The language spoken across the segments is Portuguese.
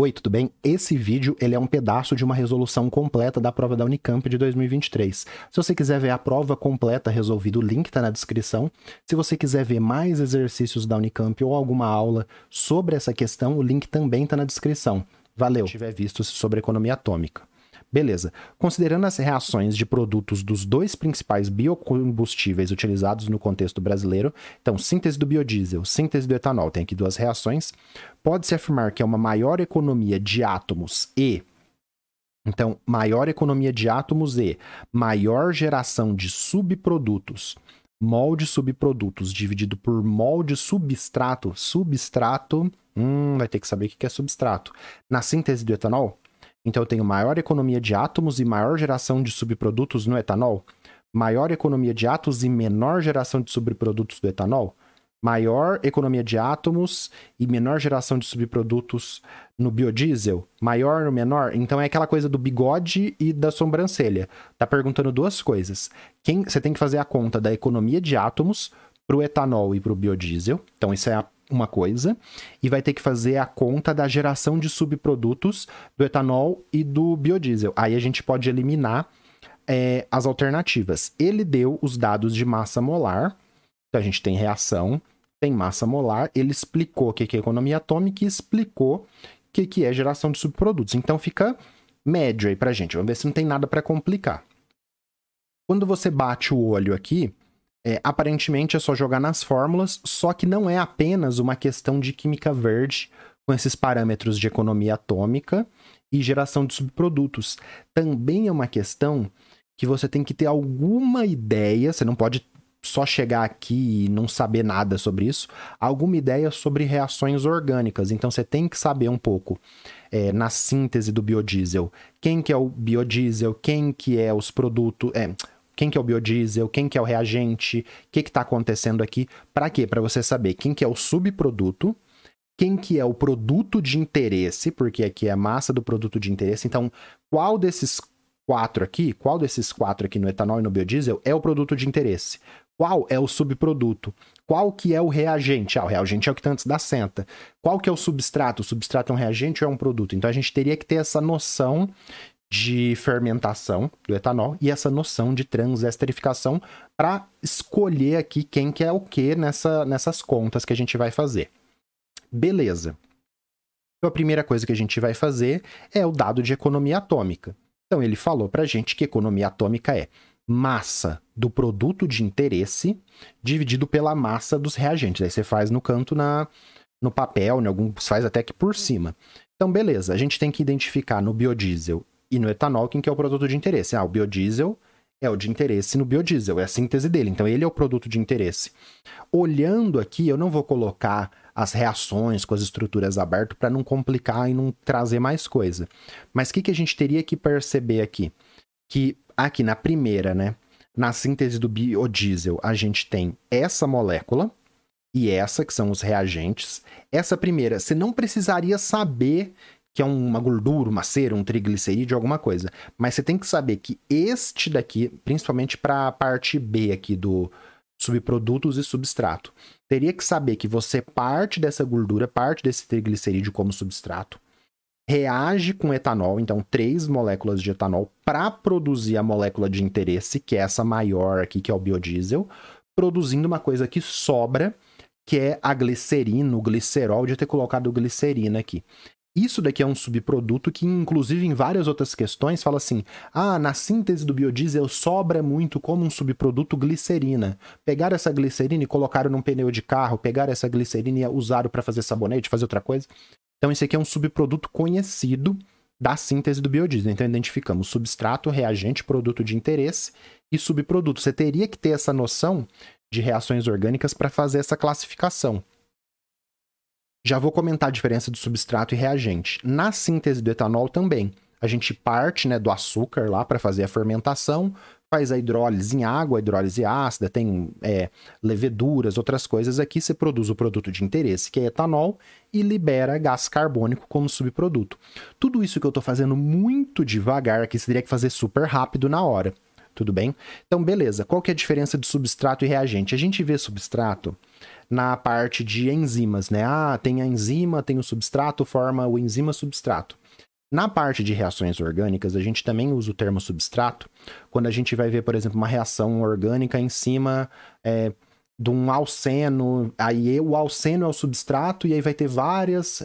Oi, tudo bem? Esse vídeo ele é um pedaço de uma resolução completa da prova da Unicamp de 2023. Se você quiser ver a prova completa resolvida, o link está na descrição. Se você quiser ver mais exercícios da Unicamp ou alguma aula sobre essa questão, o link também está na descrição. Valeu! Se tiver visto sobre economia atômica. Beleza. Considerando as reações de produtos dos dois principais biocombustíveis utilizados no contexto brasileiro, então síntese do biodiesel, síntese do etanol, tem aqui duas reações, pode-se afirmar que é uma maior economia de átomos e... Então, maior economia de átomos e maior geração de subprodutos. Mol de subprodutos dividido por mol de substrato. Substrato, vai ter que saber o que é substrato. Na síntese do etanol, então eu tenho maior economia de átomos e maior geração de subprodutos no etanol. Maior economia de átomos e menor geração de subprodutos do etanol. Maior economia de átomos e menor geração de subprodutos no biodiesel. Maior ou menor? Então é aquela coisa do bigode e da sobrancelha. Tá perguntando duas coisas. Você tem que fazer a conta da economia de átomos para o etanol e para o biodiesel. Então isso é uma coisa, e vai ter que fazer a conta da geração de subprodutos do etanol e do biodiesel. Aí a gente pode eliminar as alternativas. Ele deu os dados de massa molar, então a gente tem reação, tem massa molar, ele explicou o que é economia atômica e explicou o que é geração de subprodutos. Então fica médio aí pra gente, vamos ver se não tem nada para complicar. Quando você bate o olho aqui, aparentemente é só jogar nas fórmulas, só que não é apenas uma questão de química verde com esses parâmetros de economia atômica e geração de subprodutos. Também é uma questão que você tem que ter alguma ideia, você não pode só chegar aqui e não saber nada sobre isso, alguma ideia sobre reações orgânicas. Então você tem que saber um pouco na síntese do biodiesel, quem que é o biodiesel, quem que é os produtos... quem que é o biodiesel, quem que é o reagente, o que está acontecendo aqui. Para quê? Para você saber quem que é o subproduto, quem que é o produto de interesse, porque aqui é a massa do produto de interesse. Então, qual desses quatro aqui no etanol e no biodiesel é o produto de interesse? Qual é o subproduto? Qual que é o reagente? O reagente é o que está antes da senta. Qual que é o substrato? O substrato é um reagente ou é um produto? Então, a gente teria que ter essa noção de fermentação do etanol e essa noção de transesterificação para escolher aqui quem que é o que nessas contas que a gente vai fazer. Beleza. Então a primeira coisa que a gente vai fazer é o dado de economia atômica. Então ele falou para a gente que economia atômica é massa do produto de interesse dividido pela massa dos reagentes. Aí você faz no canto no papel, você faz até aqui por cima. Então beleza, a gente tem que identificar no biodiesel e no etanol, quem que é o produto de interesse? O biodiesel é o de interesse no biodiesel, é a síntese dele, então ele é o produto de interesse. Olhando aqui, eu não vou colocar as reações com as estruturas abertas para não complicar e não trazer mais coisa. Mas o que a gente teria que perceber aqui? Que aqui na primeira, na síntese do biodiesel, a gente tem essa molécula e essa, que são os reagentes. Essa primeira, você não precisaria saber que é uma gordura, uma cera, um triglicerídeo, alguma coisa. Mas você tem que saber que este daqui, principalmente para a parte B aqui do subprodutos e substrato, teria que saber que você parte dessa gordura, parte desse triglicerídeo como substrato, reage com etanol, então 3 moléculas de etanol, para produzir a molécula de interesse, que é essa maior aqui, que é o biodiesel, produzindo uma coisa que sobra, que é a glicerina, o glicerol, de ter colocado glicerina aqui. Isso daqui é um subproduto que, inclusive, em várias outras questões, fala assim, na síntese do biodiesel sobra muito como um subproduto glicerina. Pegaram essa glicerina e colocaram num pneu de carro, pegaram essa glicerina e usaram para fazer sabonete, fazer outra coisa. Então, esse aqui é um subproduto conhecido da síntese do biodiesel. Então, identificamos substrato, reagente, produto de interesse e subproduto. Você teria que ter essa noção de reações orgânicas para fazer essa classificação. Já vou comentar a diferença do substrato e reagente. Na síntese do etanol também. A gente parte do açúcar lá para fazer a fermentação, faz a hidrólise em água, a hidrólise ácida, tem leveduras, outras coisas. Aqui você produz o produto de interesse, que é etanol, e libera gás carbônico como subproduto. Tudo isso que eu estou fazendo muito devagar, aqui você teria que fazer super rápido na hora. Tudo bem? Então, beleza. Qual que é a diferença de substrato e reagente? A gente vê substrato na parte de enzimas, né? Ah, tem a enzima, tem o substrato, forma o enzima-substrato. Na parte de reações orgânicas, a gente também usa o termo substrato quando a gente vai ver, por exemplo, uma reação orgânica em cima de um alceno, aí o alceno é o substrato e aí vai ter várias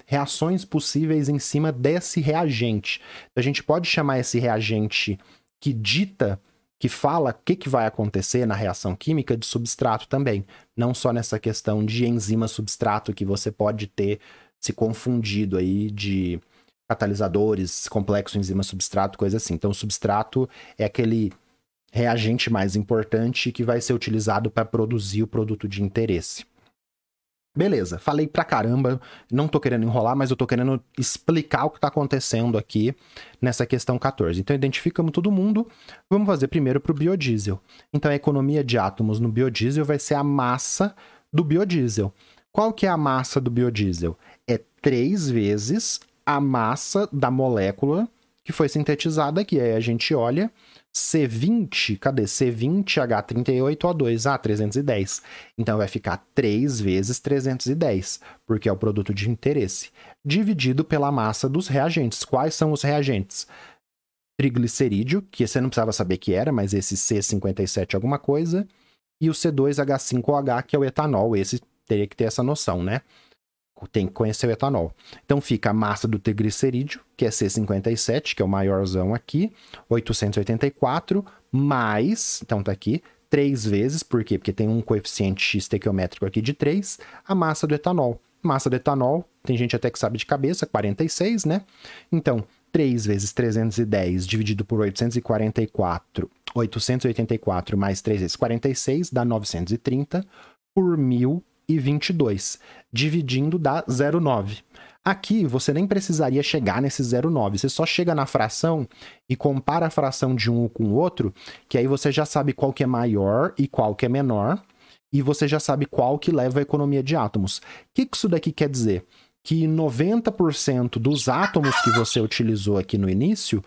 reações possíveis em cima desse reagente. A gente pode chamar esse reagente que dita, que fala o que vai acontecer na reação química de substrato também. Não só nessa questão de enzima-substrato que você pode ter se confundido aí de catalisadores, complexo enzima-substrato, coisa assim. Então, o substrato é aquele reagente mais importante que vai ser utilizado para produzir o produto de interesse. Beleza, falei pra caramba, não tô querendo enrolar, mas eu tô querendo explicar o que tá acontecendo aqui nessa questão 14. Então, identificamos todo mundo, vamos fazer primeiro pro biodiesel. Então, a economia de átomos no biodiesel vai ser a massa do biodiesel. Qual que é a massa do biodiesel? É 3 vezes a massa da molécula que foi sintetizada aqui. Aí a gente olha C20, cadê? C20H38O2, 310. Então vai ficar 3 vezes 310, porque é o produto de interesse, dividido pela massa dos reagentes. Quais são os reagentes? Triglicerídeo, que você não precisava saber que era, mas esse C57 alguma coisa, e o C2H5OH, que é o etanol. Esse teria que ter essa noção, né? Tem que conhecer o etanol. Então fica a massa do triglicerídeo, que é C57, que é o maiorzão aqui, 884, mais, então tá aqui, 3 vezes, por quê? Porque tem um coeficiente x estequiométrico aqui de 3, a massa do etanol. Massa do etanol, tem gente até que sabe de cabeça, 46, né? Então, 3 vezes 310 dividido por 884 mais 3 vezes 46 dá 930 por 1022, dividindo dá 0,9. Aqui você nem precisaria chegar nesse 0,9, você só chega na fração e compara a fração de um com o outro, que aí você já sabe qual que é maior e qual que é menor, e você já sabe qual que leva a economia de átomos. O que isso daqui quer dizer? Que 90% dos átomos que você utilizou aqui no início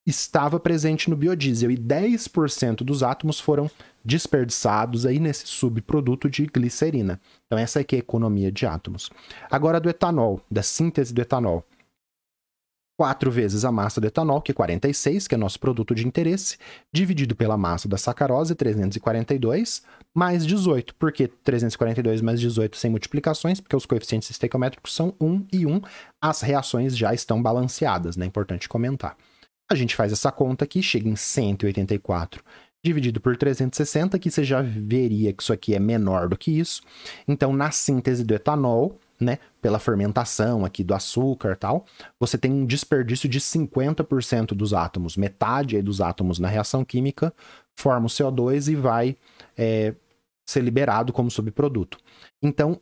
estava presente no biodiesel e 10% dos átomos foram desperdiçados aí nesse subproduto de glicerina. Então essa aqui é a economia de átomos. Agora do etanol, da síntese do etanol. 4 vezes a massa do etanol, que é 46, que é nosso produto de interesse, dividido pela massa da sacarose, 342, mais 18. Por que 342 mais 18 sem multiplicações? Porque os coeficientes estequiométricos são 1 e 1. As reações já estão balanceadas, né? Importante comentar. A gente faz essa conta aqui, chega em 184 dividido por 360, que você já veria que isso aqui é menor do que isso. Então, na síntese do etanol, né, pela fermentação aqui do açúcar e tal, você tem um desperdício de 50% dos átomos. Metade aí dos átomos na reação química forma o CO2 e vai ser liberado como subproduto. Então,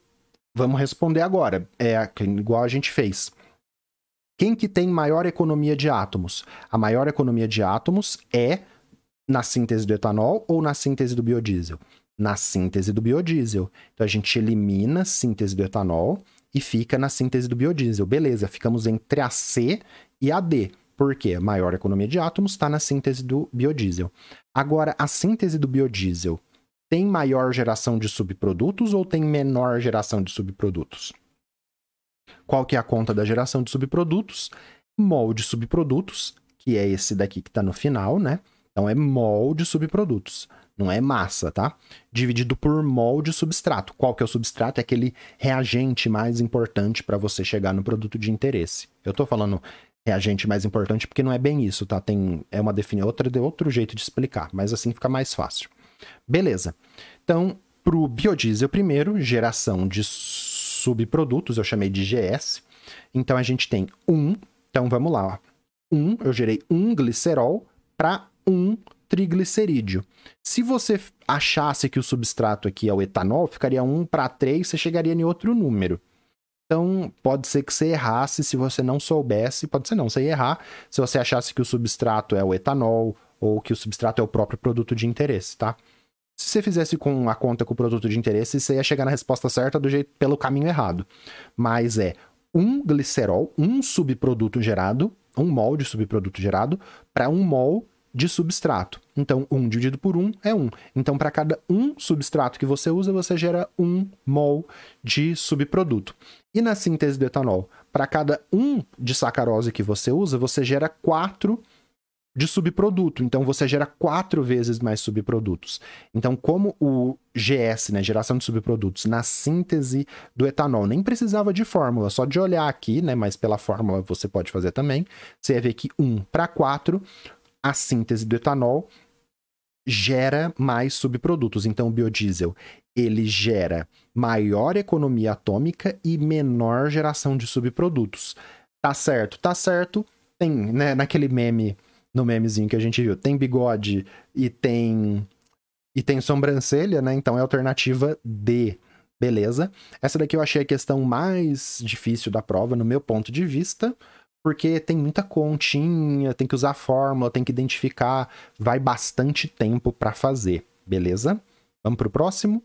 vamos responder agora, igual a gente fez. Quem que tem maior economia de átomos? A maior economia de átomos é na síntese do etanol ou na síntese do biodiesel? Na síntese do biodiesel. Então a gente elimina a síntese do etanol e fica na síntese do biodiesel. Beleza, ficamos entre a C e a D. Por quê? A maior economia de átomos está na síntese do biodiesel. Agora, a síntese do biodiesel tem maior geração de subprodutos ou tem menor geração de subprodutos? Qual que é a conta da geração de subprodutos? Mol de subprodutos, que é esse daqui que está no final, né? Então, é mol de subprodutos, não é massa, tá? Dividido por mol de substrato. Qual que é o substrato? É aquele reagente mais importante para você chegar no produto de interesse. Eu tô falando reagente mais importante porque não é bem isso, tá? É uma outro jeito de explicar, mas assim fica mais fácil. Beleza. Então, para o biodiesel primeiro, geração de subprodutos, eu chamei de GS. Então, a gente tem então vamos lá. Eu gerei um glicerol para um triglicerídeo. Se você achasse que o substrato aqui é o etanol, ficaria 1 para 3, você chegaria em outro número. Então, pode ser que você errasse se você não soubesse, pode ser não, você ia errar se você achasse que o substrato é o etanol ou que o substrato é o próprio produto de interesse, tá? Se você fizesse com a conta com o produto de interesse, você ia chegar na resposta certa pelo caminho errado. Mas é um glicerol, um subproduto gerado, um mol de subproduto gerado, para um mol de substrato. Então, 1 dividido por 1 é 1. Então, para cada 1 substrato que você usa, você gera 1 mol de subproduto. E na síntese do etanol, para cada 1 de sacarose que você usa, você gera 4 de subproduto. Então, você gera 4 vezes mais subprodutos. Então, como o GS, né, geração de subprodutos, na síntese do etanol, nem precisava de fórmula, só de olhar aqui, né, mas pela fórmula você pode fazer também, você vai ver que 1 para 4, a síntese do etanol gera mais subprodutos. Então, o biodiesel, ele gera maior economia atômica e menor geração de subprodutos. Tá certo? Tá certo. Tem, né, naquele meme, no memezinho que a gente viu, tem bigode e tem sobrancelha, né? Então é a alternativa D. Beleza? Essa daqui eu achei a questão mais difícil da prova, no meu ponto de vista, porque tem muita continha, tem que usar fórmula, tem que identificar, vai bastante tempo para fazer, beleza? Vamos pro próximo?